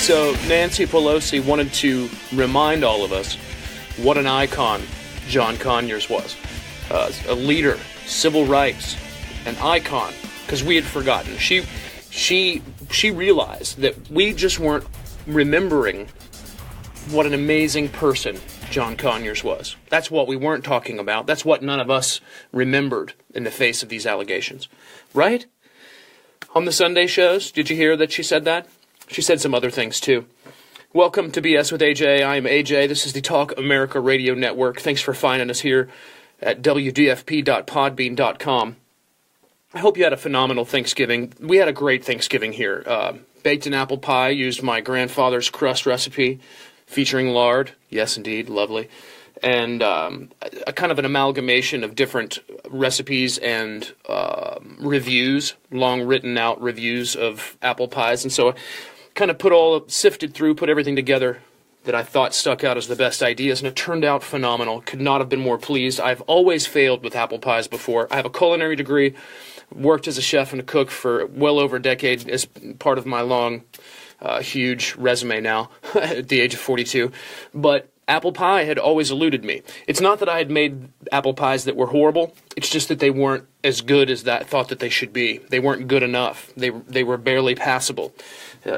So Nancy Pelosi wanted to remind all of us what an icon John Conyers was. A leader, civil rights, an icon, because we had forgotten. She realized that we just weren't remembering what an amazing person John Conyers was. That's what we weren't talking about. That's what none of us remembered in the face of these allegations. Right? On the Sunday shows, did you hear that she said that? She said some other things, too. Welcome to BS with AJ. I am AJ. This is the Talk America Radio Network. Thanks for finding us here at wdfp.podbean.com. I hope you had a phenomenal Thanksgiving. We had a great Thanksgiving here. Baked an apple pie, used my grandfather's crust recipe, featuring lard. Yes, indeed, lovely. And a kind of an amalgamation of different recipes and reviews, long written out reviews of apple pies. And so I kind of sifted through, put everything together that I thought stuck out as the best ideas, and it turned out phenomenal. Could not have been more pleased. I've always failed with apple pies before. I have a culinary degree, worked as a chef and a cook for well over a decade as part of my long, huge resume now at the age of 42. But apple pie had always eluded me. It's not that I had made apple pies that were horrible. It's just that they weren't as good as I thought that they should be. They weren't good enough. They were barely passable.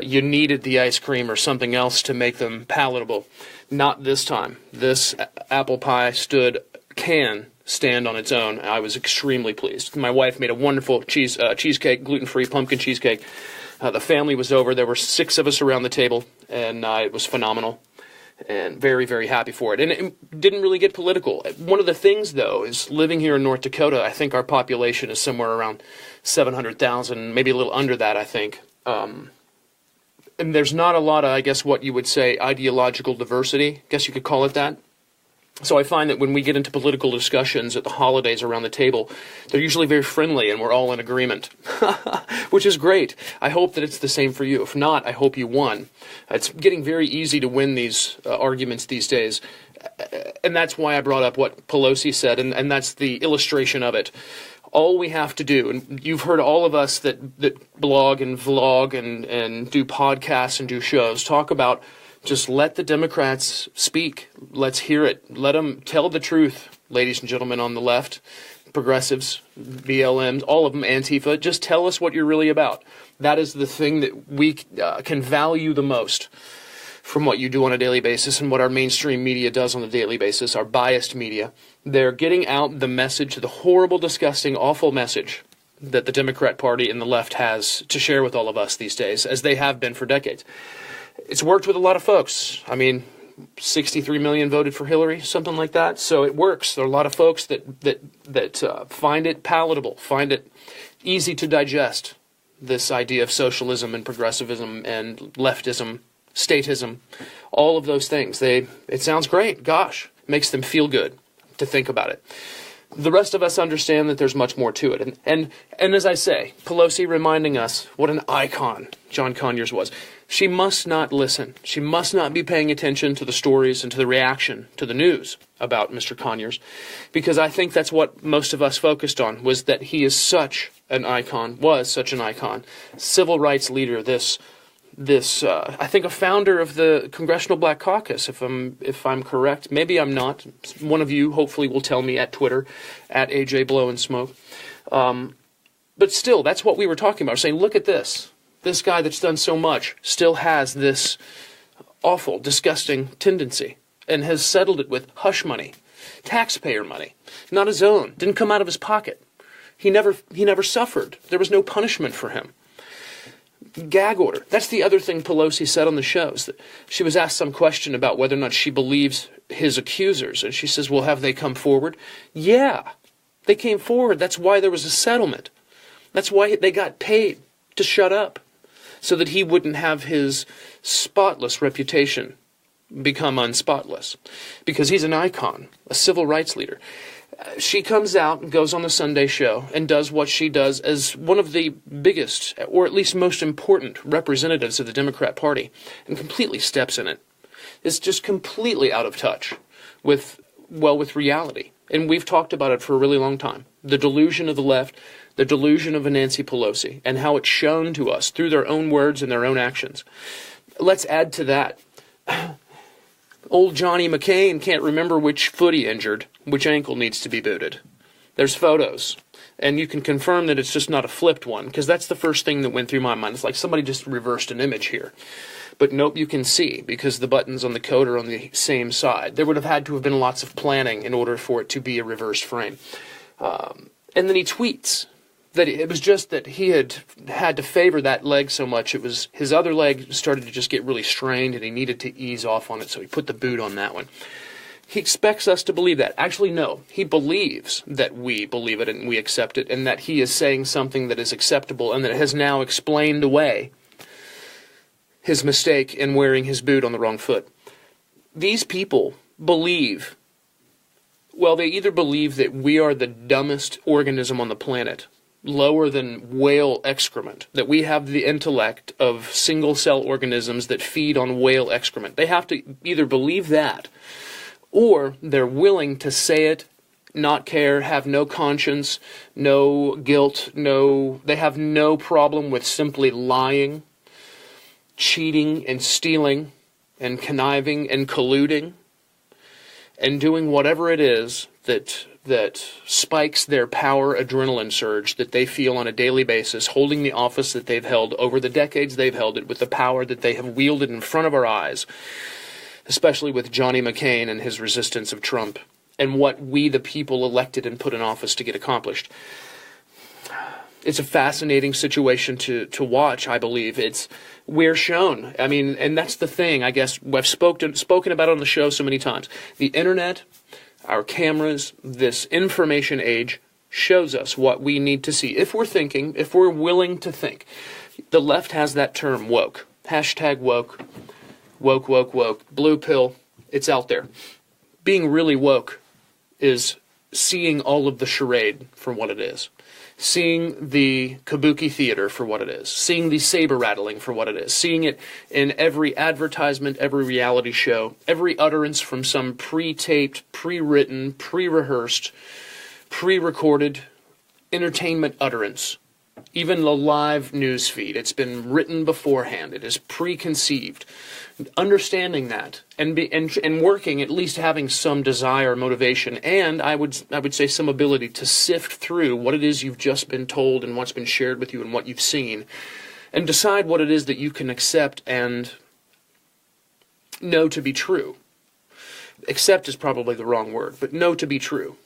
You needed the ice cream or something else to make them palatable. Not this time. This apple pie can stand on its own. I was extremely pleased. My wife made a wonderful cheesecake, gluten-free pumpkin cheesecake. The family was over. There were 6 of us around the table, and it was phenomenal. And very, very happy for it. And it didn't really get political. One of the things, though, is living here in North Dakota, I think our population is somewhere around 700,000, maybe a little under that, I think. And there's not a lot of, I guess, what you would say, ideological diversity. I guess you could call it that. So I find that when we get into political discussions at the holidays around the table, they're usually very friendly and we're all in agreement, which is great. I hope that it's the same for you. If not, I hope you won. It's getting very easy to win these arguments these days, and that's why I brought up what Pelosi said, and that's the illustration of it. All we have to do, and you've heard all of us that blog and vlog and do podcasts and do shows, talk about just let the Democrats speak. Let's hear it. Let them tell the truth, ladies and gentlemen on the left, progressives, BLMs, all of them, Antifa. Just tell us what you're really about. That is the thing that we can value the most from what you do on a daily basis and what our mainstream media does on a daily basis, our biased media. They're getting out the message, the horrible, disgusting, awful message that the Democrat Party and the left has to share with all of us these days, as they have been for decades. It's worked with a lot of folks. I mean, 63 million voted for Hillary, something like that. So it works. There are a lot of folks that find it palatable, find it easy to digest, this idea of socialism and progressivism and leftism, statism, all of those things. It sounds great. Gosh, makes them feel good to think about it. The rest of us understand that there's much more to it. And as I say, Pelosi reminding us what an icon John Conyers was. She must not listen. She must not be paying attention to the stories and to the reaction to the news about Mr. Conyers, because I think that's what most of us focused on, was that he is such an icon, civil rights leader, this I think a founder of the Congressional Black Caucus, if I'm correct. Maybe I'm not. One of you hopefully will tell me at Twitter, at AJ Blowin Smoke. But still, that's what we were talking about. We're saying, look at this. This guy that's done so much still has this awful, disgusting tendency and has settled it with hush money, taxpayer money, not his own. Didn't come out of his pocket. He never suffered. There was no punishment for him. Gag order. That's the other thing Pelosi said on the show. Is that she was asked some question about whether or not she believes his accusers, and she says, well, have they come forward? Yeah, they came forward. That's why there was a settlement. That's why they got paid to shut up, so that he wouldn't have his spotless reputation become unspotless, because he's an icon, a civil rights leader. She comes out and goes on the Sunday show and does what she does as one of the biggest, or at least most important, representatives of the Democrat Party, and completely steps in it. It's just completely out of touch with reality. And we've talked about it for a really long time. The delusion of the left, the delusion of a Nancy Pelosi, and how it's shown to us through their own words and their own actions. Let's add to that. Old Johnny McCain can't remember which foot he injured, which ankle needs to be booted. There's photos. And you can confirm that it's just not a flipped one, because that's the first thing that went through my mind. It's like somebody just reversed an image here. But nope, you can see, because the buttons on the coat are on the same side. There would have had to have been lots of planning in order for it to be a reverse frame. And then he tweets that it was just that he had to favor that leg so much. It was his other leg started to just get really strained, and he needed to ease off on it, so he put the boot on that one. He expects us to believe that. Actually, no. He believes that we believe it and we accept it, and that he is saying something that is acceptable and that has now explained away his mistake in wearing his boot on the wrong foot. These people believe, well, they either believe that we are the dumbest organism on the planet, lower than whale excrement, that we have the intellect of single-cell organisms that feed on whale excrement. They have to either believe that, or they're willing to say it, not care, have no conscience, no guilt, they have no problem with simply lying, cheating and stealing and conniving and colluding and doing whatever it is that spikes their power adrenaline surge that they feel on a daily basis, holding the office that they've held over the decades they've held it, with the power that they have wielded in front of our eyes, especially with Johnny McCain and his resistance of Trump, and what we, the people, elected and put in office to get accomplished. It's a fascinating situation to watch, I believe. We're shown. I mean, and that's the thing, I guess, I've spoken about it on the show so many times. The internet, our cameras, this information age shows us what we need to see. If we're thinking, if we're willing to think. The left has that term, woke. Hashtag woke. Woke, woke, woke. Blue pill. It's out there. Being really woke is seeing all of the charade for what it is. Seeing the kabuki theater for what it is. Seeing the saber rattling for what it is. Seeing it in every advertisement, every reality show, every utterance from some pre-taped, pre-written, pre-rehearsed, pre-recorded entertainment utterance. Even the live news feed. It's been written beforehand. It is preconceived. Understanding that and working, at least having some desire, motivation, and I would say some ability to sift through what it is you've just been told and what's been shared with you and what you've seen, and decide what it is that you can accept and know to be true. Accept is probably the wrong word, but know to be true.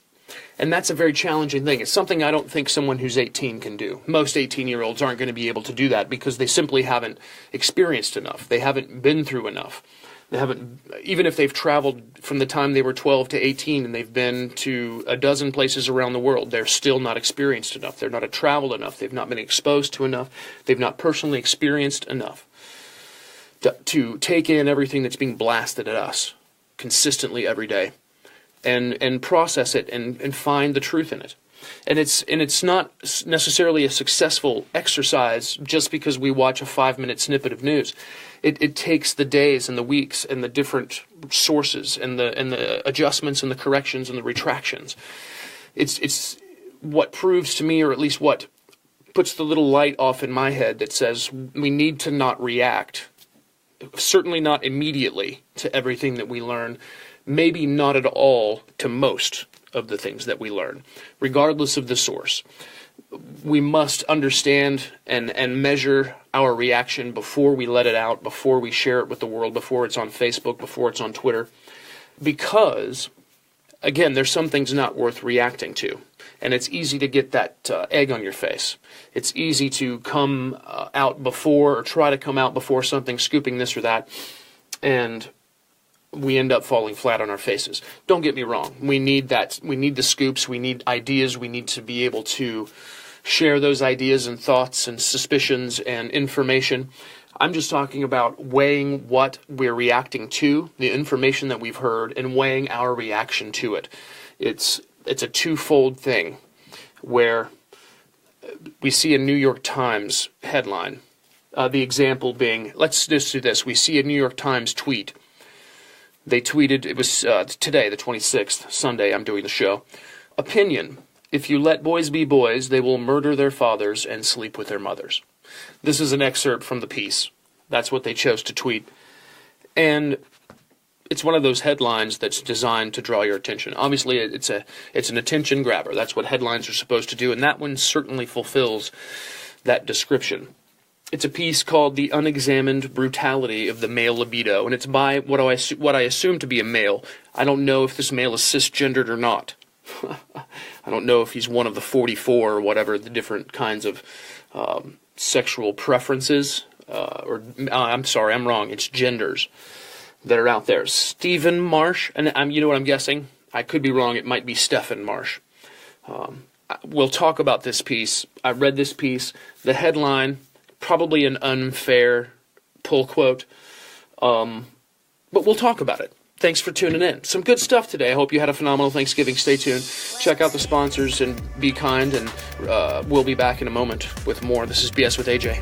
And that's a very challenging thing. It's something I don't think someone who's 18 can do. Most 18-year-olds aren't going to be able to do that because they simply haven't experienced enough. They haven't been through enough. They haven't, even if they've traveled from the time they were 12 to 18 and they've been to a dozen places around the world, they're still not experienced enough. They're not traveled enough. They've not been exposed to enough. They've not personally experienced enough to take in everything that's being blasted at us consistently every day. And process it and find the truth in it. And it's not necessarily a successful exercise just because we watch a 5-minute snippet of news. It takes the days and the weeks and the different sources and the adjustments and the corrections and the retractions. It's what proves to me, or at least what puts the little light off in my head that says we need to not react, certainly not immediately, to everything that we learn. Maybe not at all to most of the things that we learn, regardless of the source. We must understand and measure our reaction before we let it out, before we share it with the world, before it's on Facebook, before it's on Twitter. Because, again, there's some things not worth reacting to. And it's easy to get that egg on your face. It's easy to come out before, or try to come out before something, scooping this or that, and we end up falling flat on our faces. Don't get me wrong. We need that. We need the scoops. We need ideas. We need to be able to share those ideas and thoughts and suspicions and information. I'm just talking about weighing what we're reacting to, the information that we've heard, and weighing our reaction to it. It's a twofold thing where we see a New York Times headline. The example being, let's just do this. We see a New York Times tweet. They tweeted, it was today, the 26th, Sunday, I'm doing the show. Opinion: if you let boys be boys, they will murder their fathers and sleep with their mothers. This is an excerpt from the piece. That's what they chose to tweet. And it's one of those headlines that's designed to draw your attention. Obviously, it's an attention grabber. That's what headlines are supposed to do, and that one certainly fulfills that description. It's a piece called "The Unexamined Brutality of the Male Libido," and it's by what I assume to be a male. I don't know if this male is cisgendered or not. I don't know if he's one of the 44 or whatever the different kinds of sexual preferences. I'm sorry, I'm wrong. It's genders that are out there. Stephen Marsh, and you know what I'm guessing? I could be wrong. It might be Stephen Marsh. We'll talk about this piece. I read this piece. The headline, probably an unfair pull quote, but we'll talk about it. Thanks for tuning in. Some good stuff today. I hope you had a phenomenal Thanksgiving. Stay tuned. Check out the sponsors and be kind, and we'll be back in a moment with more. This is BS with AJ.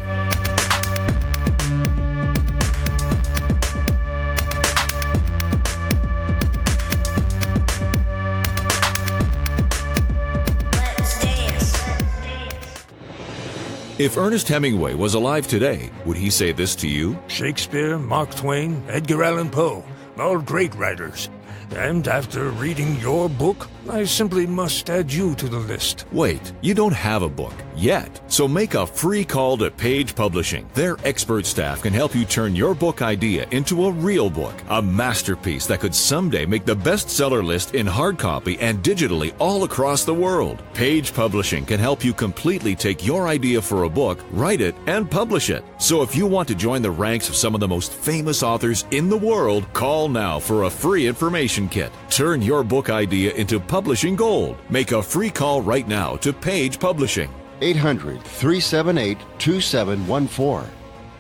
If Ernest Hemingway was alive today, would he say this to you? Shakespeare, Mark Twain, Edgar Allan Poe, all great writers. And after reading your book, I simply must add you to the list. Wait, you don't have a book yet. So make a free call to Page Publishing. Their expert staff can help you turn your book idea into a real book, a masterpiece that could someday make the bestseller list in hard copy and digitally all across the world. Page Publishing can help you completely take your idea for a book, write it, and publish it. So if you want to join the ranks of some of the most famous authors in the world, call now for a free information kit. Turn your book idea into publishing gold. Make a free call right now to Page Publishing. 800-378-2714.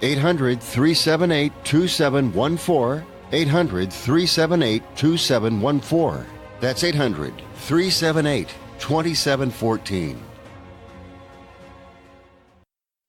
800-378-2714. 800-378-2714. That's 800-378-2714.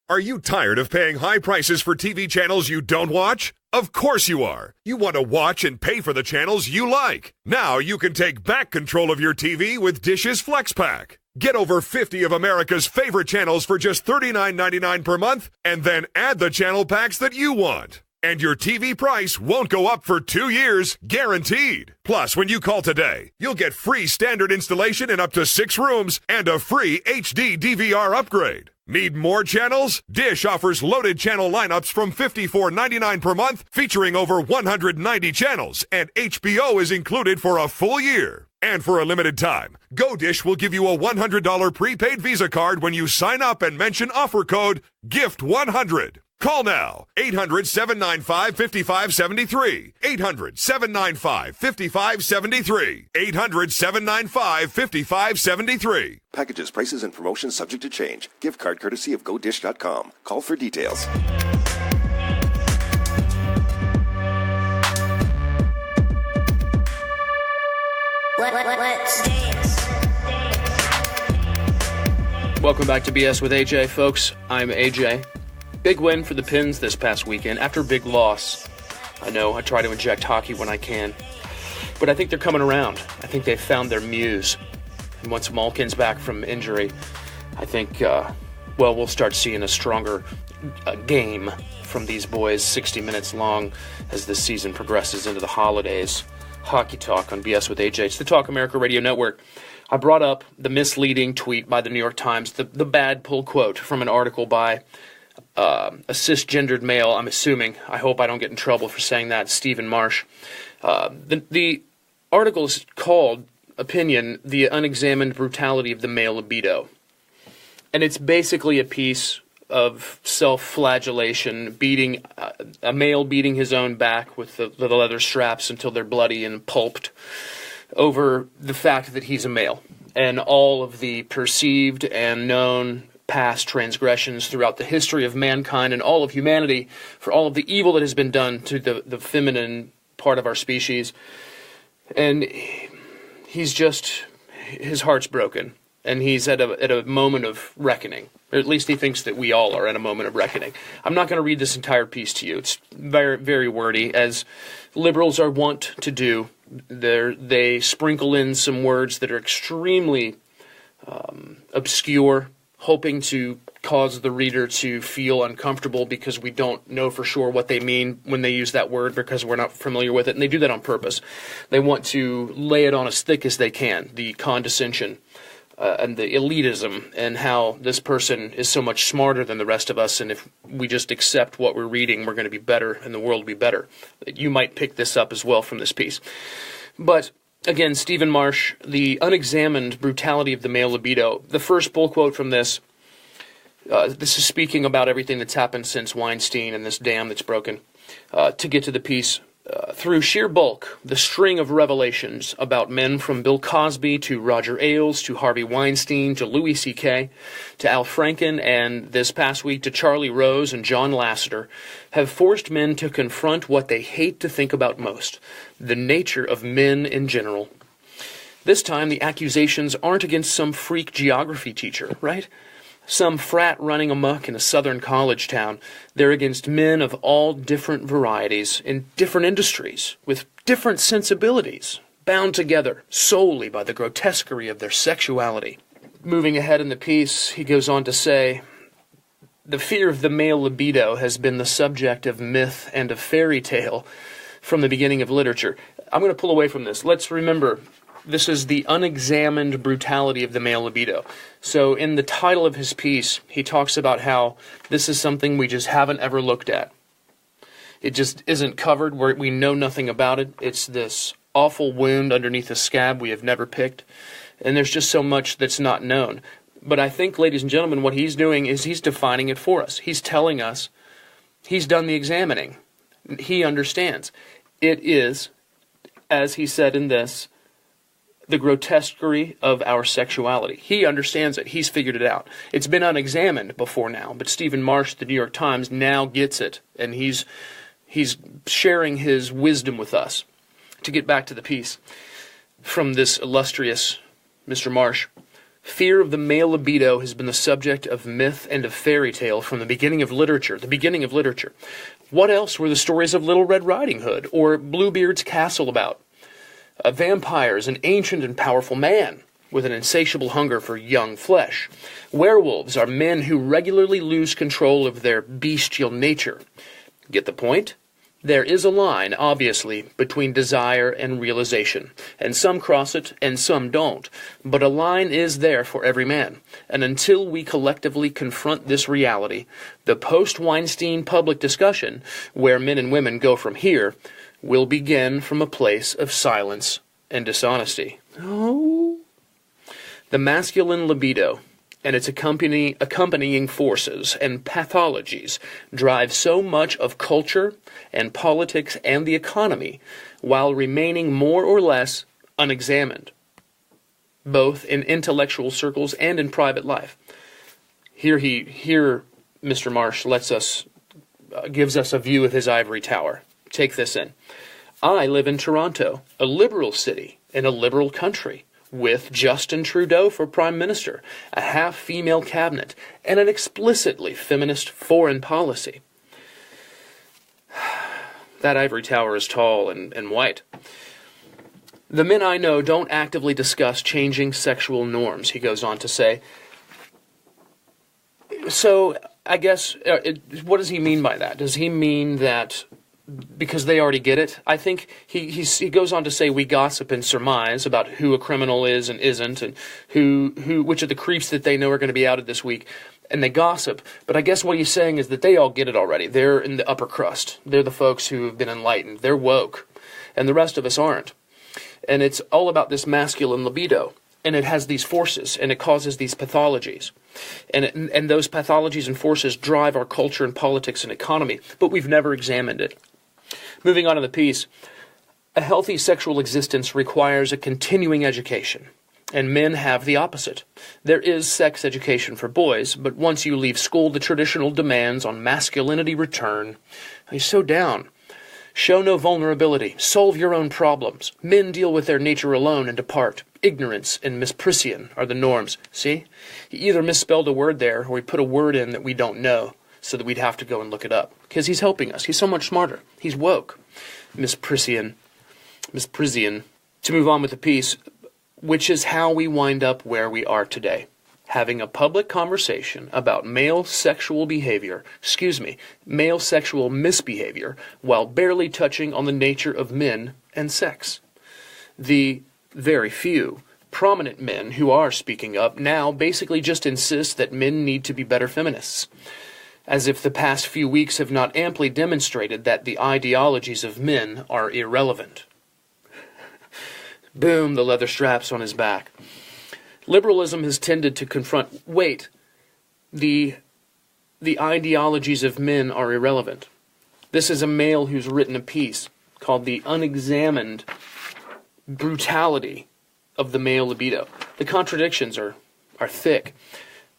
Are you tired of paying high prices for TV channels you don't watch? Of course you are. You want to watch and pay for the channels you like. Now you can take back control of your TV with Dish's Flex Pack. Get over 50 of America's favorite channels for just $39.99 per month, and then add the channel packs that you want. And your TV price won't go up for 2 years, guaranteed. Plus, when you call today, you'll get free standard installation in up to 6 rooms and a free HD DVR upgrade. Need more channels? Dish offers loaded channel lineups from $54.99 per month, featuring over 190 channels, and HBO is included for a full year. And for a limited time, GoDish will give you a $100 prepaid Visa card when you sign up and mention offer code GIFT100. Call now, 800-795-5573, 800-795-5573, 800-795-5573. Packages, prices, and promotions subject to change. Gift card courtesy of GoDish.com. Call for details. Let's dance. Welcome back to BS with AJ, folks. I'm AJ. Big win for the Pins this past weekend after a big loss. I know, I try to inject hockey when I can. But I think they're coming around. I think they've found their muse. And once Malkin's back from injury, I think, we'll start seeing a stronger game from these boys, 60 minutes long, as this season progresses into the holidays. Hockey Talk on BS with AJ. It's the Talk America Radio Network. I brought up the misleading tweet by the New York Times, the bad pull quote from an article by a cisgendered male, I'm assuming. I hope I don't get in trouble for saying that, Stephen Marsh. The article is called, Opinion, The Unexamined Brutality of the Male Libido. And it's basically a piece of self-flagellation, beating a male beating his own back with the leather straps until they're bloody and pulped over the fact that he's a male and all of the perceived and known past transgressions throughout the history of mankind and all of humanity for all of the evil that has been done to the feminine part of our species. And he's just, his heart's broken, and he's at a moment of reckoning. Or at least he thinks that we all are at a moment of reckoning. I'm not going to read this entire piece to you. It's very, very wordy, as liberals are wont to do. They sprinkle in some words that are extremely obscure, hoping to cause the reader to feel uncomfortable because we don't know for sure what they mean when they use that word because we're not familiar with it, and they do that on purpose. They want to lay it on as thick as they can, the condescension and the elitism, and how this person is so much smarter than the rest of us, and if we just accept what we're reading, we're going to be better, and the world will be better. You might pick this up as well from this piece. But again, Stephen Marsh, The Unexamined Brutality of the Male Libido. The first bull quote from this is speaking about everything that's happened since Weinstein and this dam that's broken. To get to the piece, through sheer bulk, the string of revelations about men from Bill Cosby to Roger Ailes to Harvey Weinstein to Louis C.K. to Al Franken and this past week to Charlie Rose and John Lasseter have forced men to confront what they hate to think about most, the nature of men in general. This time the accusations aren't against some freak geography teacher, right? Some frat running amok in a southern college town. They're against men of all different varieties, in different industries, with different sensibilities, bound together solely by the grotesquerie of their sexuality. Moving ahead in the piece, he goes on to say, the fear of the male libido has been the subject of myth and of fairy tale from the beginning of literature. I'm going to pull away from this. Let's remember, this is the unexamined brutality of the male libido. So in the title of his piece, he talks about how this is something we just haven't ever looked at. It just isn't covered, we know nothing about it. It's this awful wound underneath a scab we have never picked. And there's just so much that's not known. But I think, ladies and gentlemen, what he's doing is he's defining it for us. He's telling us he's done the examining. He understands. It is, as he said in this, the grotesquerie of our sexuality. He understands it. He's figured it out. It's been unexamined before now, but Stephen Marsh, the New York Times, now gets it, and he's sharing his wisdom with us. To get back to the piece from this illustrious Mr. Marsh, fear of the male libido has been the subject of myth and of fairy tale from the beginning of literature. The beginning of literature. What else were the stories of Little Red Riding Hood or Bluebeard's Castle about? A vampire is an ancient and powerful man with an insatiable hunger for young flesh. Werewolves are men who regularly lose control of their bestial nature. Get the point? There is a line, obviously, between desire and realization, and some cross it and some don't, but a line is there for every man, and until we collectively confront this reality, the post-Weinstein public discussion, where men and women go from here, will begin from a place of silence and dishonesty. Oh. The masculine libido and its accompanying forces and pathologies drive so much of culture and politics and the economy while remaining more or less unexamined, both in intellectual circles and in private life. Here Mr. Marsh gives us a view of his ivory tower. Take this in. I live in Toronto, a liberal city in a liberal country, with Justin Trudeau for Prime Minister, a half-female cabinet, and an explicitly feminist foreign policy. That ivory tower is tall and white. The men I know don't actively discuss changing sexual norms, he goes on to say. So, I guess, what does he mean by that? Does he mean that because they already get it? I think he goes on to say we gossip and surmise about who a criminal is and isn't, and which of the creeps that they know are going to be outed this week, and they gossip. But I guess what he's saying is that they all get it already. They're in the upper crust. They're the folks who have been enlightened. They're woke, and the rest of us aren't. And it's all about this masculine libido. And it has these forces, and it causes these pathologies. And those pathologies and forces drive our culture and politics and economy, but we've never examined it. Moving on to the piece, a healthy sexual existence requires a continuing education, and men have the opposite. There is sex education for boys, but once you leave school, the traditional demands on masculinity return. He's so down. Show no vulnerability. Solve your own problems. Men deal with their nature alone and depart. Ignorance and misprision are the norms. See? He either misspelled a word there, or he put a word in that we don't know, so that we'd have to go and look it up. Because he's helping us. He's so much smarter. He's woke. Misprision. To move on with the piece, which is how we wind up where we are today. having a public conversation about male sexual misbehavior, while barely touching on the nature of men and sex. The very few prominent men who are speaking up now basically just insist that men need to be better feminists, as if the past few weeks have not amply demonstrated that the ideologies of men are irrelevant. Boom, the leather straps on his back. Liberalism has tended to confront, the ideologies of men are irrelevant. This is a male who's written a piece called The Unexamined Brutality of the Male Libido. The contradictions are thick.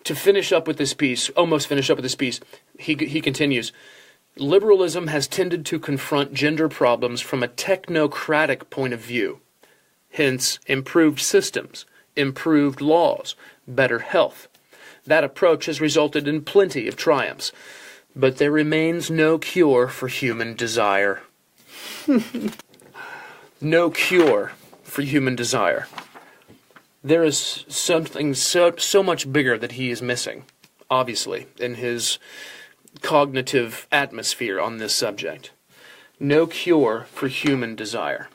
To finish up with this piece, he continues, liberalism has tended to confront gender problems from a technocratic point of view. Hence, improved systems, improved laws, better health. That approach has resulted in plenty of triumphs, but there remains no cure for human desire. No cure for human desire. There is something so much bigger that he is missing, obviously, in his cognitive atmosphere on this subject. No cure for human desire.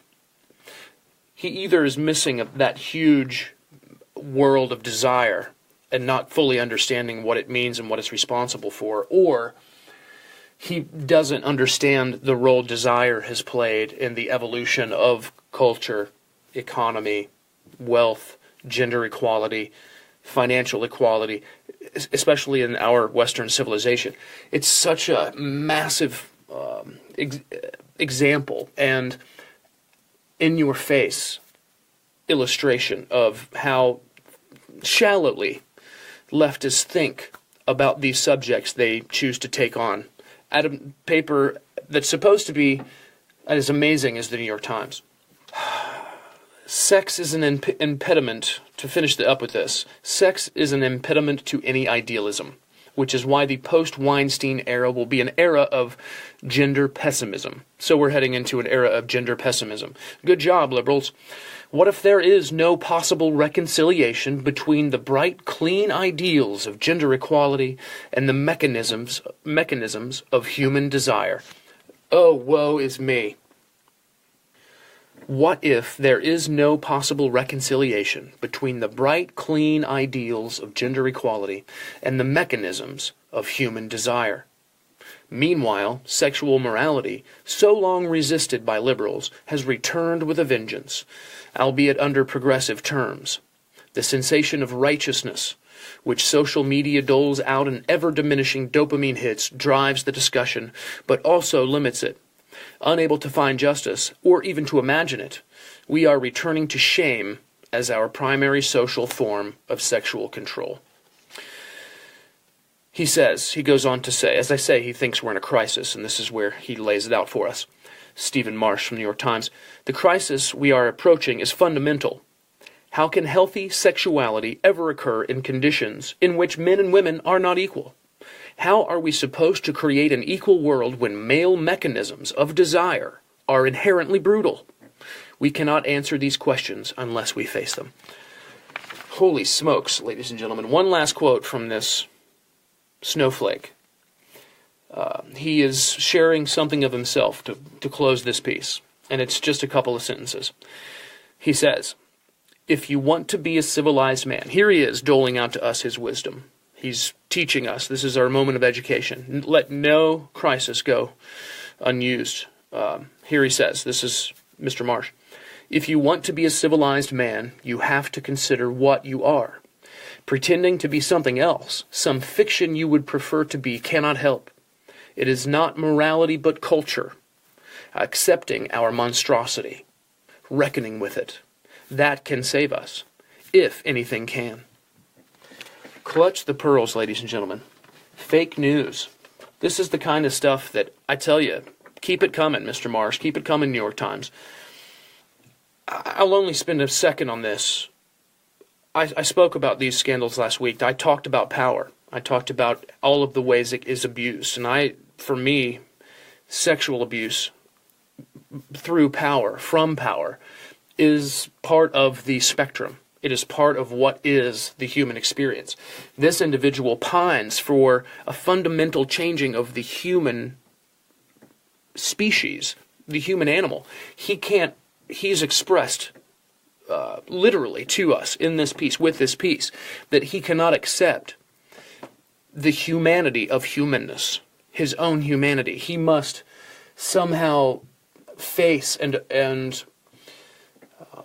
He either is missing that huge world of desire and not fully understanding what it means and what it's responsible for, or he doesn't understand the role desire has played in the evolution of culture, economy, wealth, gender equality, financial equality, especially in our Western civilization. It's such a massive example and in-your-face illustration of how shallowly leftists think about these subjects they choose to take on at a paper that's supposed to be as amazing as the New York Times. Sex is an impediment, to finish up with this, sex is an impediment to any idealism, which is why the post-Weinstein era will be an era of gender pessimism. So we're heading into an era of gender pessimism. Good job, liberals. What if there is no possible reconciliation between the bright, clean ideals of gender equality and the mechanisms of human desire? Oh, woe is me. What if there is no possible reconciliation between the bright, clean ideals of gender equality and the mechanisms of human desire? Meanwhile, sexual morality, so long resisted by liberals, has returned with a vengeance, albeit under progressive terms. The sensation of righteousness, which social media doles out in ever-diminishing dopamine hits, drives the discussion, but also limits it. Unable to find justice, or even to imagine it, we are returning to shame as our primary social form of sexual control. He goes on to say, as I say, he thinks we're in a crisis, and this is where he lays it out for us. Stephen Marsh from New York Times, the crisis we are approaching is fundamental. How can healthy sexuality ever occur in conditions in which men and women are not equal? How are we supposed to create an equal world when male mechanisms of desire are inherently brutal? We cannot answer these questions unless we face them. Holy smokes, ladies and gentlemen. One last quote from this snowflake. He is sharing something of himself to close this piece, and it's just a couple of sentences. He says, if you want to be a civilized man, here he is doling out to us his wisdom. He's teaching us. This is our moment of education. Let no crisis go unused. Here he says, this is Mr. Marsh, if you want to be a civilized man, you have to consider what you are. Pretending to be something else, some fiction you would prefer to be, cannot help. It is not morality but culture, accepting our monstrosity, reckoning with it. That can save us, if anything can. Clutch the pearls, ladies and gentlemen. Fake news. This is the kind of stuff that, I tell you, keep it coming, Mr. Marsh. Keep it coming, New York Times. I'll only spend a second on this. I spoke about these scandals last week. I talked about power. I talked about all of the ways it is abused. And for me, sexual abuse through power, from power, is part of the spectrum. It is part of what is the human experience. This individual pines for a fundamental changing of the human species, the human animal. He's expressed literally to us in this piece, with this piece, that he cannot accept the humanity of humanness, his own humanity. He must somehow face and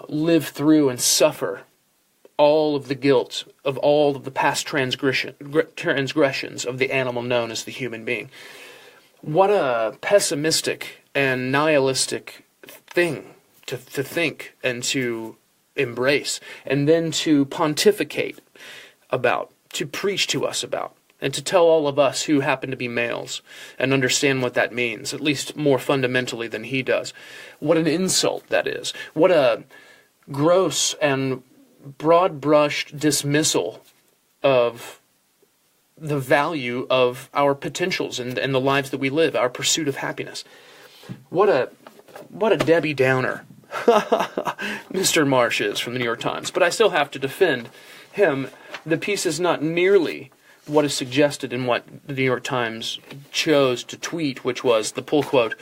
live through and suffer all of the guilt of all of the past transgressions of the animal known as the human being. What a pessimistic and nihilistic thing to think and to embrace, and then to pontificate about, to preach to us about, and to tell all of us who happen to be males and understand what that means, at least more fundamentally than he does. What an insult that is. What a gross and broad-brushed dismissal of the value of our potentials and the lives that we live, our pursuit of happiness. What a Debbie Downer Mr. Marsh is from the New York Times. But I still have to defend him. The piece is not nearly what is suggested in what the New York Times chose to tweet, which was the pull quote,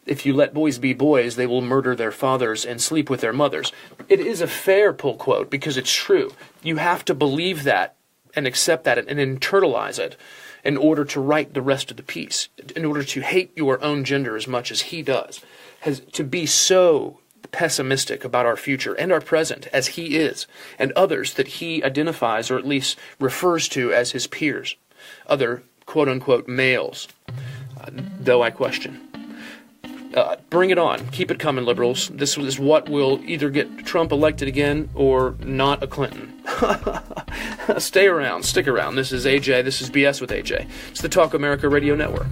"If you let boys be boys, they will murder their fathers and sleep with their mothers." It is a fair pull quote because it's true. You have to believe that and accept that and internalize it in order to write the rest of the piece, in order to hate your own gender as much as he does, to be so pessimistic about our future and our present as he is, and others that he identifies or at least refers to as his peers, other quote-unquote males, though I question. Bring it on. Keep it coming, liberals. This is what will either get Trump elected again or not a Clinton. Stay around. Stick around. This is AJ. This is BS with AJ. It's the Talk America Radio Network.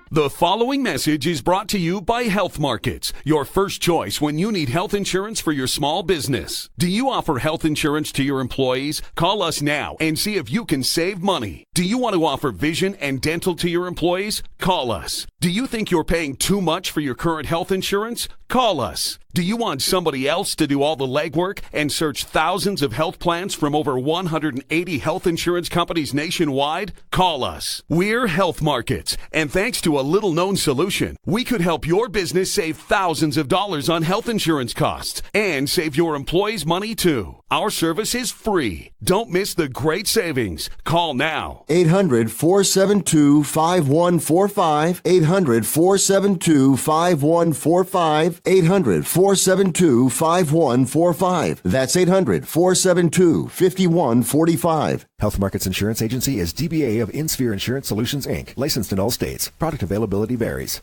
The following message is brought to you by Health Markets, your first choice when you need health insurance for your small business. Do you offer health insurance to your employees? Call us now and see if you can save money. Do you want to offer vision and dental to your employees? Call us. Do you think you're paying too much for your current health insurance? Call us. Do you want somebody else to do all the legwork and search thousands of health plans from over 180 health insurance companies nationwide? Call us. We're Health Markets, and thanks to a little-known solution, we could help your business save thousands of dollars on health insurance costs and save your employees money too. Our service is free. Don't miss the great savings. Call now. 800-472-5145. 800-472-5145. 800-472-5145. That's 800-472-5145. Health Markets Insurance Agency is DBA of InSphere Insurance Solutions, Inc., licensed in all states. Product availability varies.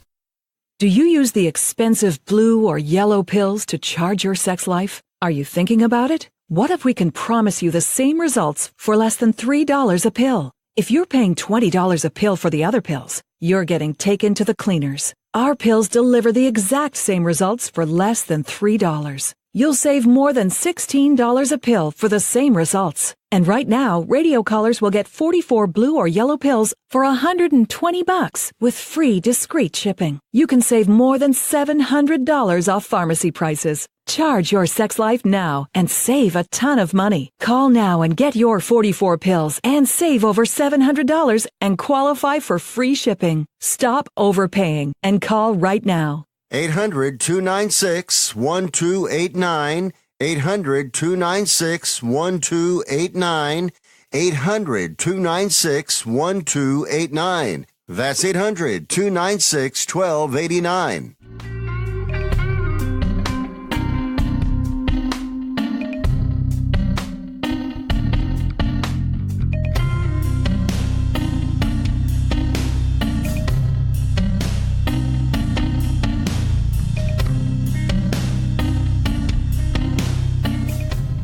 Do you use the expensive blue or yellow pills to charge your sex life? Are you thinking about it? What if we can promise you the same results for less than $3 a pill? If you're paying $20 a pill for the other pills, you're getting taken to the cleaners. Our pills deliver the exact same results for less than $3. You'll save more than $16 a pill for the same results. And right now, radio callers will get 44 blue or yellow pills for $120 with free discreet shipping. You can save more than $700 off pharmacy prices. Charge your sex life now and save a ton of money. Call now and get your 44 pills and save over $700 and qualify for free shipping. Stop overpaying and call right now. 800-296-1289. 800-296-1289. 800-296-1289. That's 800-296-1289.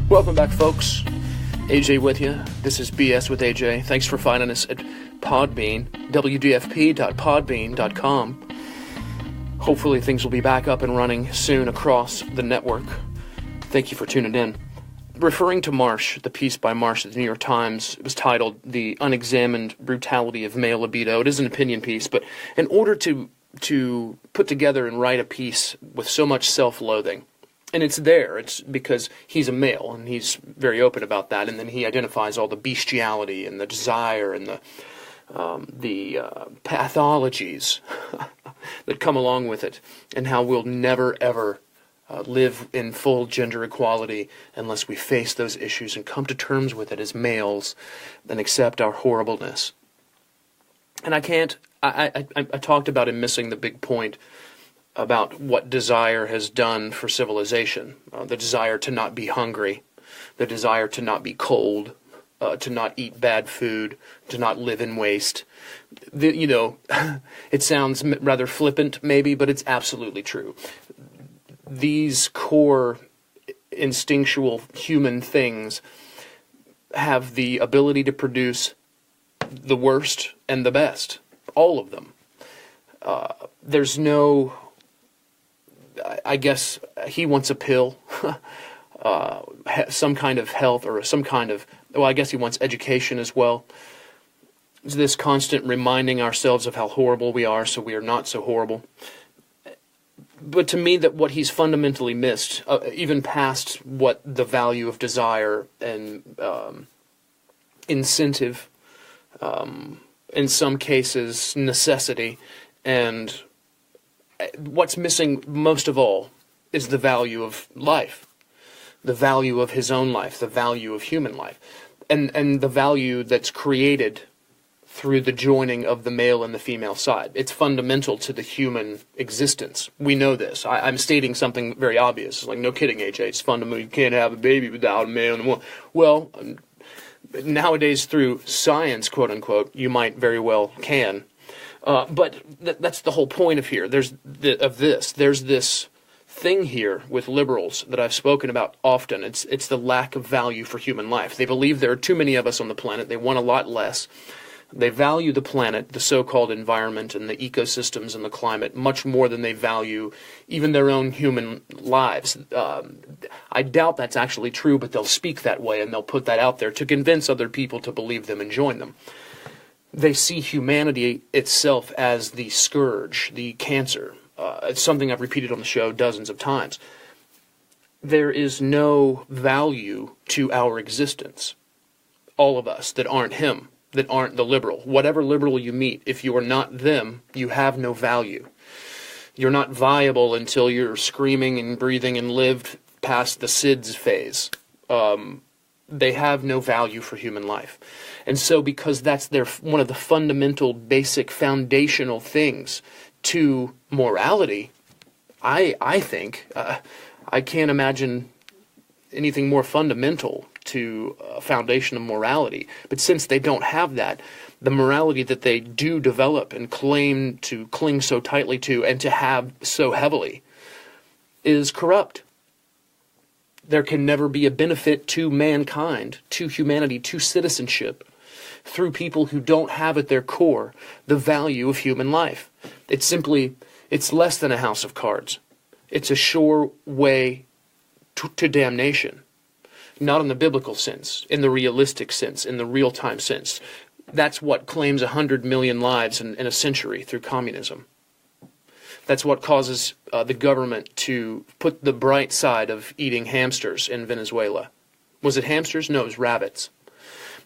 Welcome back, folks. AJ with you. This is BS with AJ. Thanks for finding us at Podbean, wdfp.podbean.com. Hopefully things will be back up and running soon across the network. Thank you for tuning in. referring to Marsh, the piece by Marsh at the New York Times, it was titled "The Unexamined Brutality of Male Libido." It is an opinion piece, but in order to put together and write a piece with so much self-loathing, and it's because he's a male, and he's very open about that, and then he identifies all the bestiality and the desire and the pathologies that come along with it, and how we'll never, ever live in full gender equality unless we face those issues and come to terms with it as males and accept our horribleness. And I talked about him missing the big point about what desire has done for civilization. The desire to not be hungry, the desire to not be cold, to not eat bad food, to not live in waste. It sounds rather flippant maybe, but it's absolutely true. These core instinctual human things have the ability to produce the worst and the best, all of them. There's no, I guess he wants a pill, some kind of health or some kind of, well, I guess he wants education as well. It's this constant reminding ourselves of how horrible we are so we are not so horrible. But to me, that what he's fundamentally missed, even past what the value of desire and incentive, in some cases necessity, and what's missing most of all is the value of life, the value of his own life, the value of human life, and the value that's created through the joining of the male and the female side. It's fundamental to the human existence. We know this. I'm stating something very obvious. It's like, no kidding, AJ. It's fundamental. You can't have a baby without a male and a woman. Well, nowadays through science, quote unquote, you might very well can. But that's the whole point of here. There's this thing here with liberals that I've spoken about often. It's the lack of value for human life. They believe there are too many of us on the planet. They want a lot less. They value the planet, the so-called environment, and the ecosystems and the climate much more than they value even their own human lives. I doubt that's actually true, but they'll speak that way, and they'll put that out there to convince other people to believe them and join them. They see humanity itself as the scourge, the cancer. It's something I've repeated on the show dozens of times. There is no value to our existence, all of us that aren't him, that aren't the liberal. Whatever liberal you meet, if you are not them, you have no value. You're not viable until you're screaming and breathing and lived past the SIDS phase. They have no value for human life. And so because that's one of the fundamental, basic, foundational things to morality, I think, I can't imagine anything more fundamental to a foundation of morality. But since they don't have that, the morality that they do develop and claim to cling so tightly to and to have so heavily is corrupt. There can never be a benefit to mankind, to humanity, to citizenship, through people who don't have at their core the value of human life. It's less than a house of cards. It's a sure way to damnation. Not in the biblical sense, in the realistic sense, in the real-time sense. That's what claims 100 million lives in a century through communism. That's what causes the government to put the bright side of eating hamsters in Venezuela. Was it hamsters? No, it was rabbits.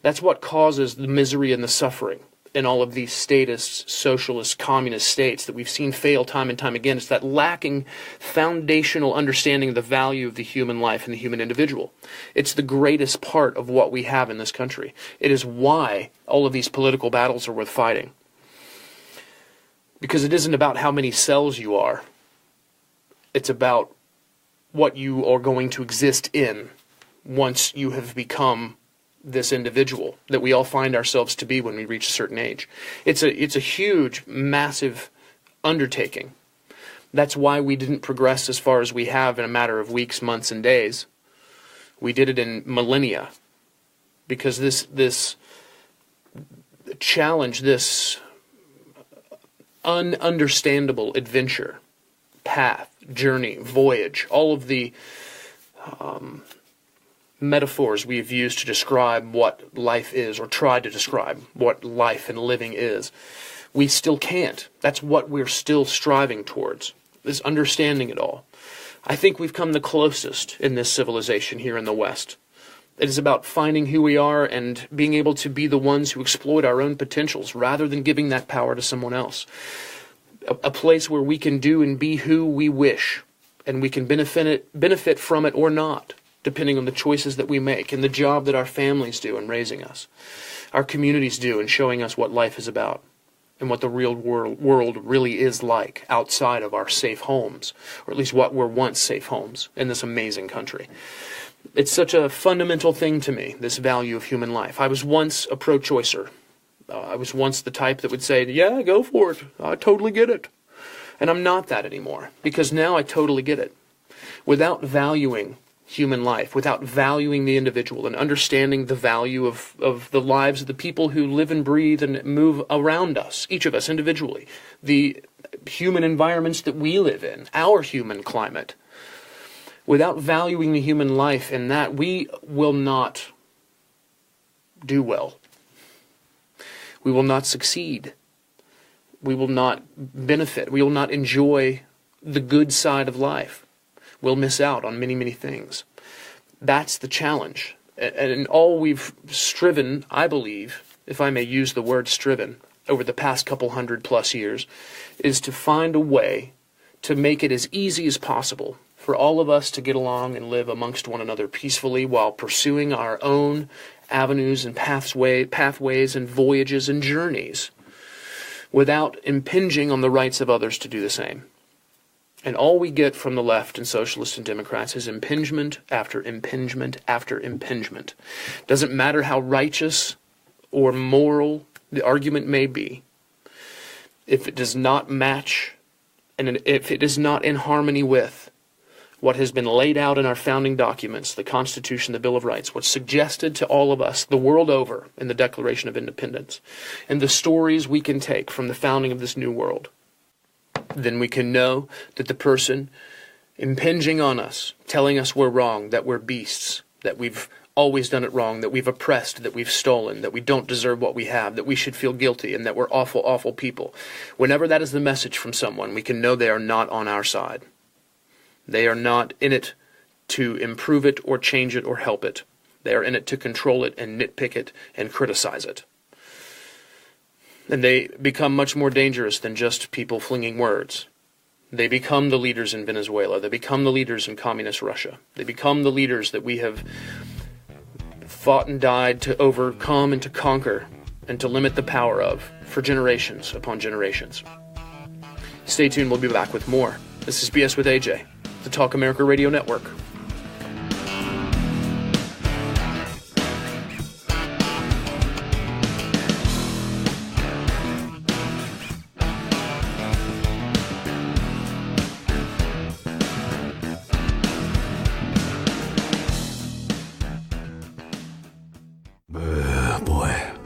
That's what causes the misery and the suffering in all of these statist, socialist, communist states that we've seen fail time and time again. It's that lacking foundational understanding of the value of the human life and the human individual. It's the greatest part of what we have in this country. It is why all of these political battles are worth fighting. Because it isn't about how many cells you are. It's about what you are going to exist in once you have become this individual that we all find ourselves to be when we reach a certain age. It's a huge, massive undertaking. That's why we didn't progress as far as we have in a matter of weeks, months, and days. We did it in millennia. Because this challenge, this ununderstandable adventure, path, journey, voyage, all of the metaphors we have used to describe what life is, or tried to describe what life and living is, we still can't. That's what we're still striving towards, is understanding it all. I think we've come the closest in this civilization here in the West. It is about finding who we are and being able to be the ones who exploit our own potentials rather than giving that power to someone else. A place where we can do and be who we wish, and we can benefit from it or not, depending on the choices that we make and the job that our families do in raising us, our communities do in showing us what life is about, and what the real world really is like outside of our safe homes, or at least what were once safe homes in this amazing country. It's such a fundamental thing to me, this value of human life. I was once a pro-choicer. I was once the type that would say, yeah, go for it. I totally get it. And I'm not that anymore, because now I totally get it. Without valuing human life, without valuing the individual and understanding the value of the lives of the people who live and breathe and move around us, each of us individually, the human environments that we live in, our human climate, without valuing the human life in that, we will not do well. We will not succeed. We will not benefit. We will not enjoy the good side of life. We'll miss out on many, many things. That's the challenge. And all we've striven, I believe, if I may use the word striven, over the past couple 100+ years, is to find a way to make it as easy as possible for all of us to get along and live amongst one another peacefully while pursuing our own avenues and pathways and voyages and journeys without impinging on the rights of others to do the same. And all we get from the left and socialists and Democrats is impingement after impingement after impingement. Doesn't matter how righteous or moral the argument may be, if it does not match and if it is not in harmony with what has been laid out in our founding documents, the Constitution, the Bill of Rights, what's suggested to all of us the world over in the Declaration of Independence, and the stories we can take from the founding of this new world, then we can know that the person impinging on us, telling us we're wrong, that we're beasts, that we've always done it wrong, that we've oppressed, that we've stolen, that we don't deserve what we have, that we should feel guilty, and that we're awful, awful people. Whenever that is the message from someone, we can know they are not on our side. They are not in it to improve it or change it or help it. They are in it to control it and nitpick it and criticize it. And they become much more dangerous than just people flinging words. They become the leaders in Venezuela. They become the leaders in communist Russia. They become the leaders that we have fought and died to overcome and to conquer and to limit the power of for generations upon generations. Stay tuned. We'll be back with more. This is BS with AJ, the Talk America Radio Network.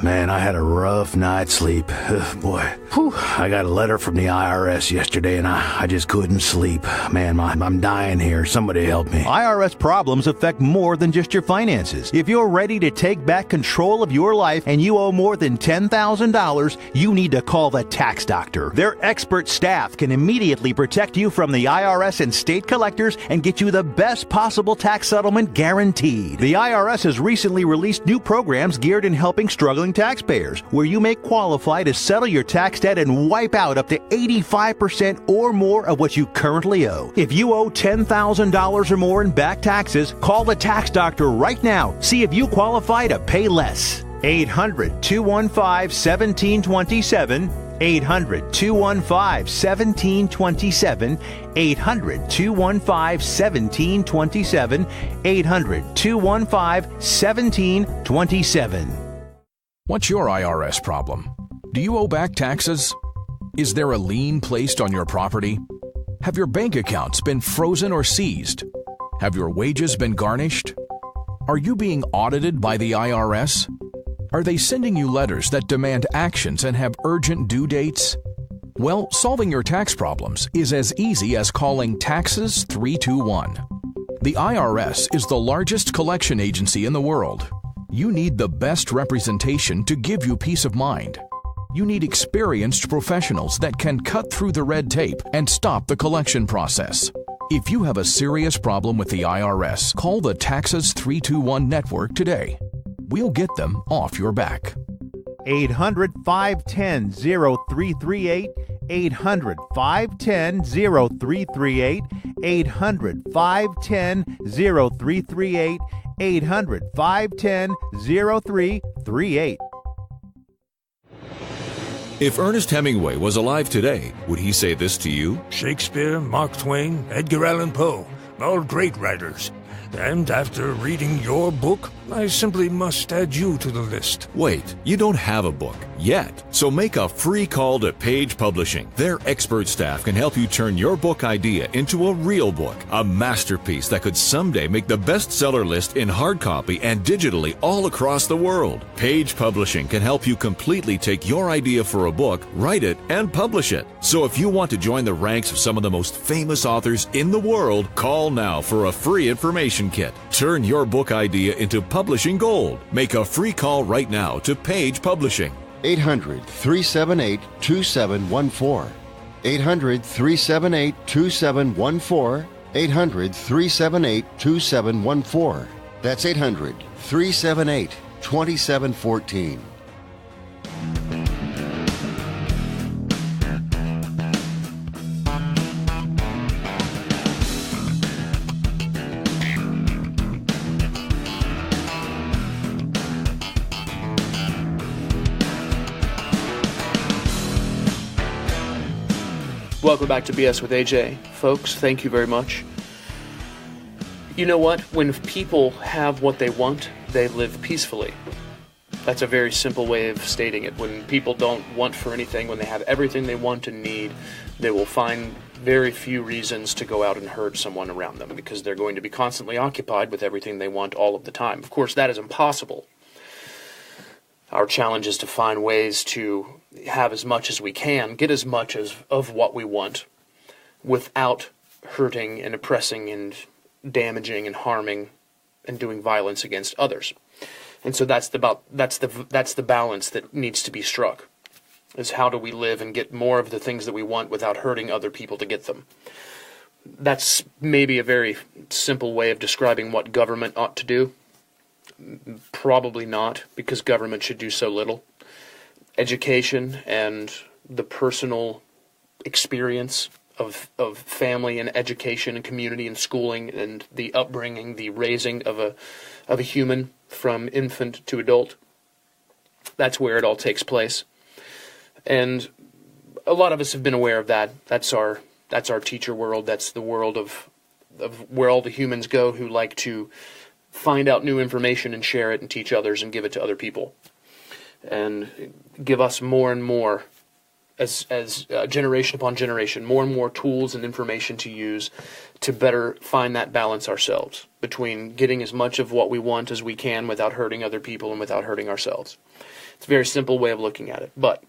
Man, I had a rough night's sleep. Boy, I got a letter from the IRS yesterday, and I just couldn't sleep. Man, I'm dying here. Somebody help me. IRS problems affect more than just your finances. If you're ready to take back control of your life and you owe more than $10,000, you need to call the Tax Doctor. Their expert staff can immediately protect you from the IRS and state collectors and get you the best possible tax settlement guaranteed. The IRS has recently released new programs geared in helping struggling taxpayers, where you may qualify to settle your tax debt and wipe out up to 85% or more of what you currently owe. If you owe $10,000 or more in back taxes, call the Tax Doctor right now. See if you qualify to pay less. 800-215-1727. 800-215-1727. 800-215-1727. 800-215-1727. What's your IRS problem? Do you owe back taxes? Is there a lien placed on your property? Have your bank accounts been frozen or seized? Have your wages been garnished? Are you being audited by the IRS? Are they sending you letters that demand actions and have urgent due dates? Well, solving your tax problems is as easy as calling Taxes 321. The IRS is the largest collection agency in the world. You need the best representation to give you peace of mind. You need experienced professionals that can cut through the red tape and stop the collection process. If you have a serious problem with the IRS, call the Taxes 321 network today. We'll get them off your back. 800-510-0338, 800-510-0338, 800-510-0338, 800-510-0338. If Ernest Hemingway was alive today, would he say this to you? Shakespeare, Mark Twain, Edgar Allan Poe, all great writers. And after reading your book, I simply must add you to the list. Wait, you don't have a book yet. So make a free call to Page Publishing. Their expert staff can help you turn your book idea into a real book, a masterpiece that could someday make the bestseller list in hard copy and digitally all across the world. Page Publishing can help you completely take your idea for a book, write it, and publish it. So if you want to join the ranks of some of the most famous authors in the world, call now for a free information kit. Turn your book idea into publishing gold. Make a free call right now to Page Publishing. 800-378-2714. 800-378-2714. 800-378-2714. That's 800-378-2714. Welcome back to BS with AJ. Folks, thank you very much. You know what? When people have what they want, they live peacefully. That's a very simple way of stating it. When people don't want for anything, when they have everything they want and need, they will find very few reasons to go out and hurt someone around them because they're going to be constantly occupied with everything they want all of the time. Of course, that is impossible. Our challenge is to find ways to have as much as we can, get as much of what we want without hurting and oppressing and damaging and harming and doing violence against others. And so that's the balance that needs to be struck, is how do we live and get more of the things that we want without hurting other people to get them. That's maybe a very simple way of describing what government ought to do. Probably not, because government should do so little. Education and the personal experience of family and education and community and schooling and the upbringing, the raising of a human from infant to adult, that's where it all takes place. And a lot of us have been aware of that. That's our teacher world. That's the world of where all the humans go who like to find out new information and share it and teach others and give it to other people. And give us more and more, as generation upon generation, more and more tools and information to use to better find that balance ourselves between getting as much of what we want as we can without hurting other people and without hurting ourselves. It's a very simple way of looking at it, but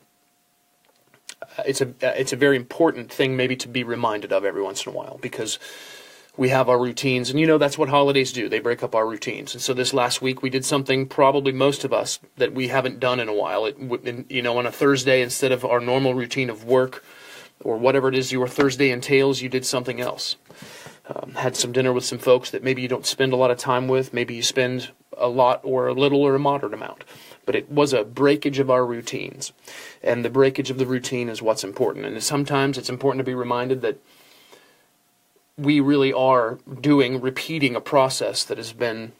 it's a very important thing maybe to be reminded of every once in a while, because we have our routines, and that's what holidays do. They break up our routines. And so this last week we did something, probably most of us, that we haven't done in a while. On a Thursday, instead of our normal routine of work or whatever it is your Thursday entails, you did something else. Had some dinner with some folks that maybe you don't spend a lot of time with. Maybe you spend a lot or a little or a moderate amount. But it was a breakage of our routines. And the breakage of the routine is what's important. And sometimes it's important to be reminded that we really are repeating a process that has been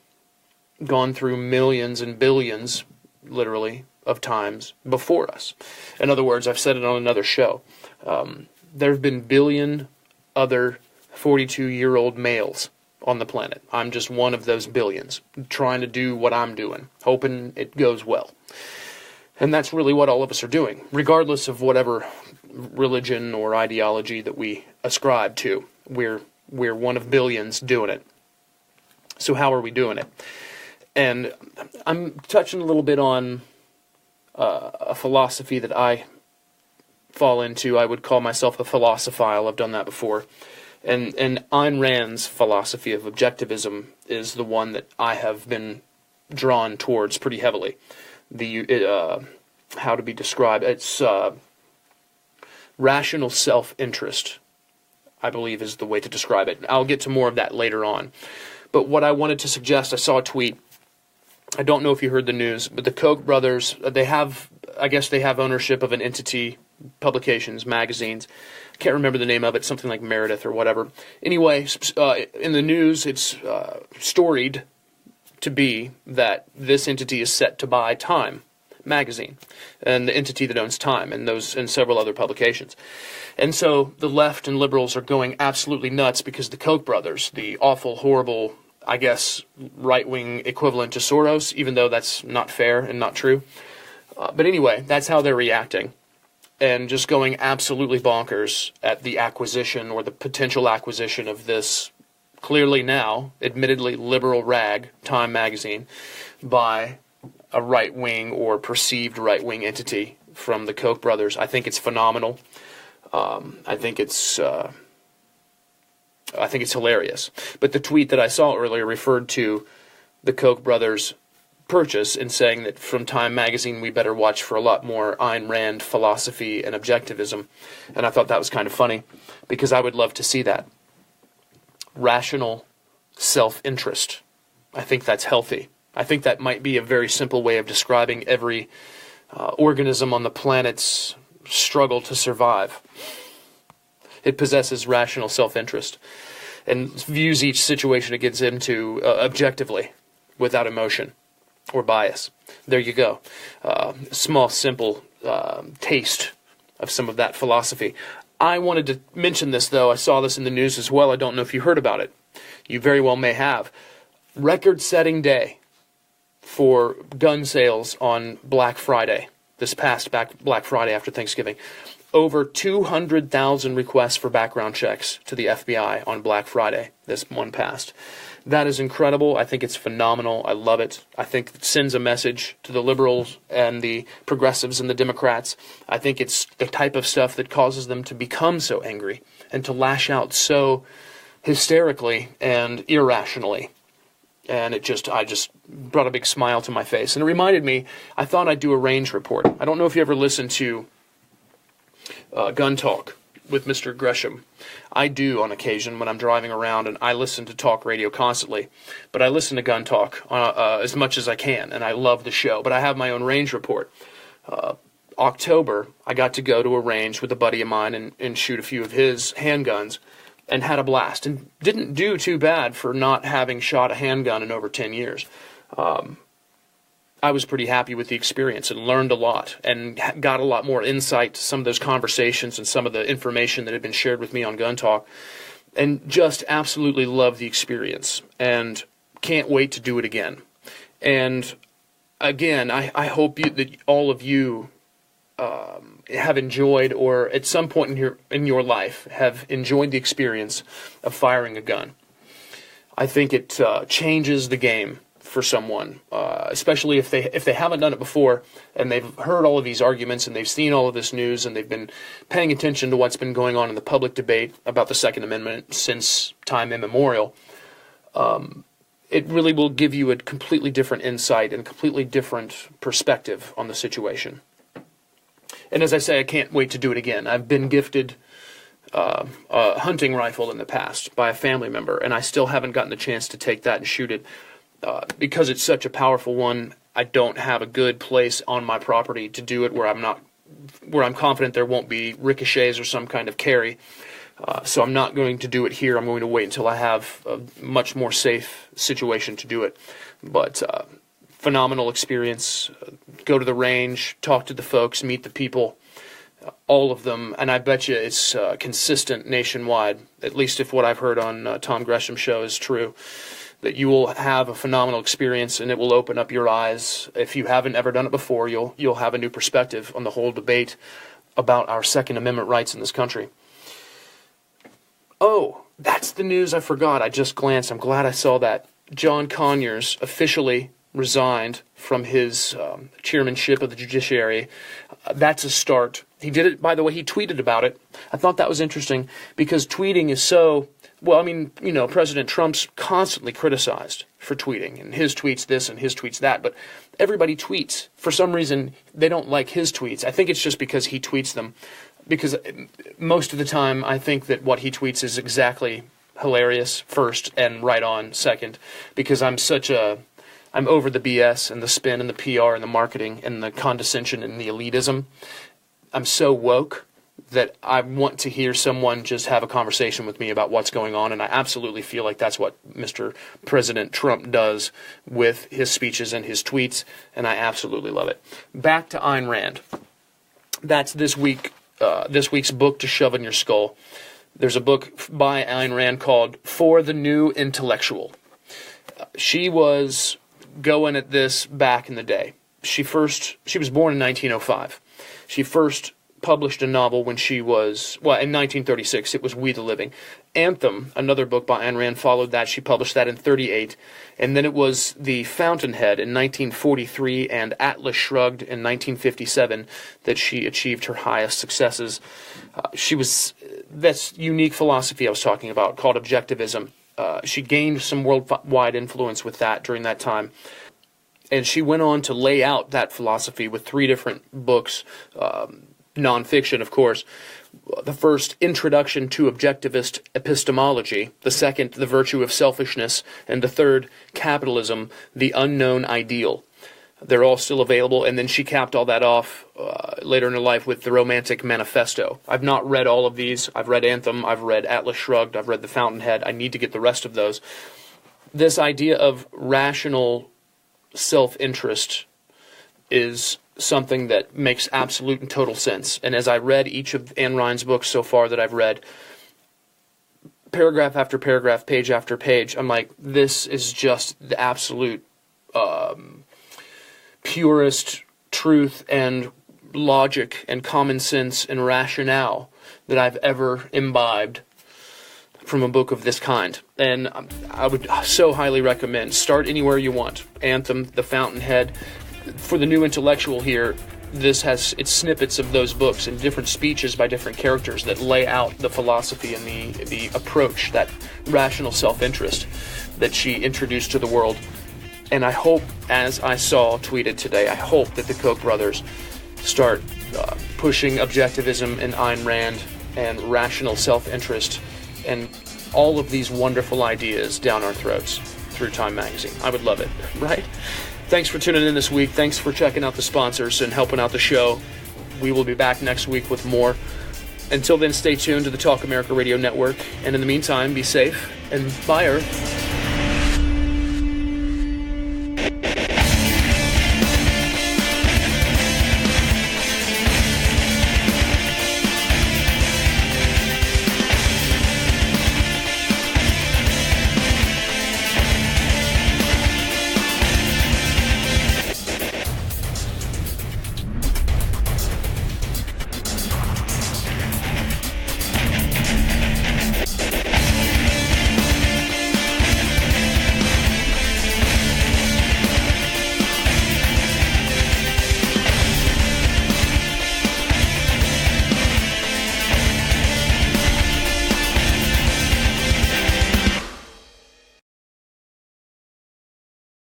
gone through millions and billions, literally, of times before us. In other words, I've said it on another show. There have been billion other 42-year-old males on the planet. I'm just one of those billions, trying to do what I'm doing, hoping it goes well. And that's really what all of us are doing, regardless of whatever religion or ideology that we ascribe to. We're one of billions doing it. So how are we doing it? And I'm touching a little bit on a philosophy that I fall into. I would call myself a philosophile. I've done that before. And Ayn Rand's philosophy of objectivism is the one that I have been drawn towards pretty heavily. How to be described? It's rational self-interest, I believe, is the way to describe it. I'll get to more of that later on. But what I wanted to suggest, I saw a tweet. I don't know if you heard the news, but the Koch brothers, I guess they have ownership of an entity, publications, magazines. I can't remember the name of it, something like Meredith or whatever. Anyway, in the news, it's storied to be that this entity is set to buy Time magazine, and the entity that owns Time, and several other publications. And so the left and liberals are going absolutely nuts because the Koch brothers, the awful, horrible, I guess, right-wing equivalent to Soros, even though that's not fair and not true. But anyway, that's how they're reacting, and just going absolutely bonkers at the acquisition or the potential acquisition of this clearly now, admittedly liberal rag, Time magazine, by a right-wing or perceived right-wing entity from the Koch brothers. I think it's phenomenal. I think it's hilarious. But the tweet that I saw earlier referred to the Koch brothers' purchase and saying that from Time magazine we better watch for a lot more Ayn Rand philosophy and objectivism. And I thought that was kind of funny because I would love to see that. Rational self-interest. I think that's healthy. I think that might be a very simple way of describing every organism on the planet's struggle to survive. It possesses rational self-interest and views each situation it gets into objectively, without emotion or bias. There you go. Small, simple taste of some of that philosophy. I wanted to mention this, though. I saw this in the news as well. I don't know if you heard about it. You very well may have. Record-setting day for gun sales on Black Friday, this past Black Friday after Thanksgiving. Over 200,000 requests for background checks to the FBI on Black Friday, this one past. That is incredible. I think it's phenomenal. I love it. I think it sends a message to the liberals and the progressives and the Democrats. I think it's the type of stuff that causes them to become so angry and to lash out so hysterically and irrationally. And I just brought a big smile to my face. And it reminded me, I thought I'd do a range report. I don't know if you ever listened to Gun Talk with Mr. Gresham. I do on occasion when I'm driving around, and I listen to talk radio constantly. But I listen to Gun Talk as much as I can, and I love the show. But I have my own range report. October, I got to go to a range with a buddy of mine and shoot a few of his handguns, and had a blast, and didn't do too bad for not having shot a handgun in over 10 years. I was pretty happy with the experience and learned a lot and got a lot more insight to some of those conversations and some of the information that had been shared with me on Gun Talk, and just absolutely love the experience and can't wait to do it again. And again, I hope that all of you have enjoyed, or at some point in your life have enjoyed the experience of firing a gun. I think it changes the game for someone, especially if they haven't done it before and they've heard all of these arguments and they've seen all of this news and they've been paying attention to what's been going on in the public debate about the Second Amendment since time immemorial. It really will give you a completely different insight and a completely different perspective on the situation. And as I say, I can't wait to do it again. I've been gifted a hunting rifle in the past by a family member, and I still haven't gotten the chance to take that and shoot it. Because it's such a powerful one, I don't have a good place on my property to do it where I'm confident there won't be ricochets or some kind of carry. So I'm not going to do it here. I'm going to wait until I have a much more safe situation to do it. But phenomenal experience. Go to the range, talk to the folks, meet the people, all of them. And I bet you it's consistent nationwide, at least if what I've heard on Tom Gresham's show is true, that you will have a phenomenal experience and it will open up your eyes. If you haven't ever done it before, you'll have a new perspective on the whole debate about our Second Amendment rights in this country. Oh, that's the news I forgot. I just glanced. I'm glad I saw that. John Conyers officially resigned from his chairmanship of the judiciary. That's a start He did it, by the way, he tweeted about it. I thought that was interesting because tweeting is so, well, I mean, you know, President Trump's constantly criticized for tweeting, and his tweets this and his tweets that, but everybody tweets. For some reason, they don't like his tweets. I think it's just because he tweets them, because most of the time I think that what he tweets is exactly hilarious first and right on second, because I'm over the BS and the spin and the PR and the marketing and the condescension and the elitism. I'm so woke that I want to hear someone just have a conversation with me about what's going on, and I absolutely feel like that's what Mr. President Trump does with his speeches and his tweets, and I absolutely love it. Back to Ayn Rand. That's this week's book to shove in your skull. There's a book by Ayn Rand called For the New Intellectual. She was going at this back in the day. She was born in 1905. She first published a novel when she was, in 1936, it was We the Living. Anthem, another book by Ayn Rand, followed that. She published that in 1938. And then it was The Fountainhead in 1943 and Atlas Shrugged in 1957 that she achieved her highest successes. That's unique philosophy I was talking about, called objectivism. She gained some worldwide influence with that during that time. And she went on to lay out that philosophy with 3 different books, nonfiction, of course. The first, Introduction to Objectivist Epistemology. The second, The Virtue of Selfishness. And the third, Capitalism, the Unknown Ideal. They're all still available. And then she capped all that off later in her life with The Romantic Manifesto. I've not read all of these. I've read Anthem. I've read Atlas Shrugged. I've read The Fountainhead. I need to get the rest of those. This idea of rational self-interest is something that makes absolute and total sense. And as I read each of Ayn Rand's books so far that I've read, paragraph after paragraph, page after page, I'm like, this is just the absolute purest truth and logic and common sense and rationale that I've ever imbibed from a book of this kind. And I would so highly recommend, start anywhere you want. Anthem, The Fountainhead. For the new intellectual here, it's snippets of those books and different speeches by different characters that lay out the philosophy and the approach, that rational self-interest that she introduced to the world. And I hope, as I saw tweeted today, I hope that the Koch brothers start pushing objectivism and Ayn Rand and rational self-interest and all of these wonderful ideas down our throats through Time Magazine. I would love it, right? Thanks for tuning in this week. Thanks for checking out the sponsors and helping out the show. We will be back next week with more. Until then, stay tuned to the Talk America Radio Network. And in the meantime, be safe and bye, Earth.